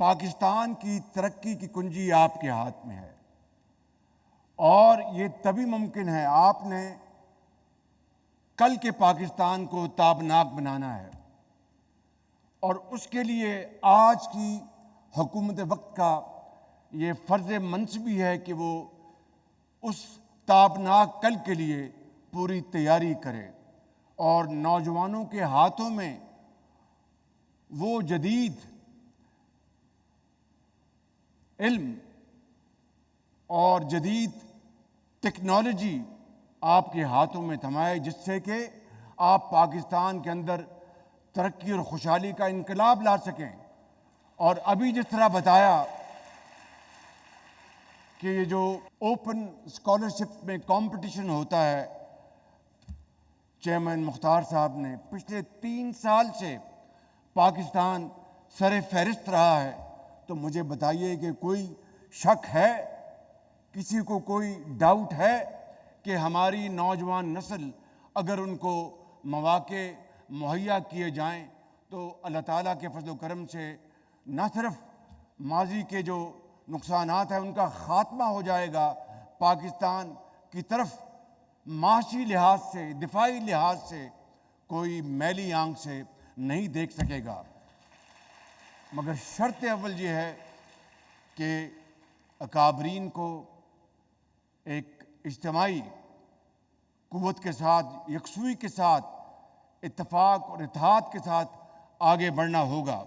پاکستان کی ترقی کی کنجی آپ کے ہاتھ میں ہے، اور یہ تبھی ممکن ہے، آپ نے کل کے پاکستان کو تابناک بنانا ہے، اور اس کے لیے آج کی حکومت وقت کا یہ فرض منصبی ہے کہ وہ اس تابناک کل کے لیے پوری تیاری کرے، اور نوجوانوں کے ہاتھوں میں وہ جدید علم اور جدید ٹیکنالوجی آپ کے ہاتھوں میں تھمائے، جس سے کہ آپ پاکستان کے اندر ترقی اور خوشحالی کا انقلاب لا سکیں۔ اور ابھی جس طرح بتایا کہ یہ جو اوپن اسکالرشپ میں کمپٹیشن ہوتا ہے، چیئرمین مختار صاحب نے پچھلے 3 سال سے پاکستان سر فہرست رہا ہے، تو مجھے بتائیے کہ کوئی شک ہے، کسی کو کوئی ڈاؤٹ ہے کہ ہماری نوجوان نسل اگر ان کو مواقع مہیا کیے جائیں تو اللہ تعالیٰ کے فضل و کرم سے نہ صرف ماضی کے جو نقصانات ہیں ان کا خاتمہ ہو جائے گا، پاکستان کی طرف معاشی لحاظ سے، دفاعی لحاظ سے کوئی میلی آنکھ سے نہیں دیکھ سکے گا۔ مگر شرط اول یہ ہے کہ اکابرین کو ایک اجتماعی قوت کے ساتھ، یکسوئی کے ساتھ، اتفاق اور اتحاد کے ساتھ آگے بڑھنا ہوگا۔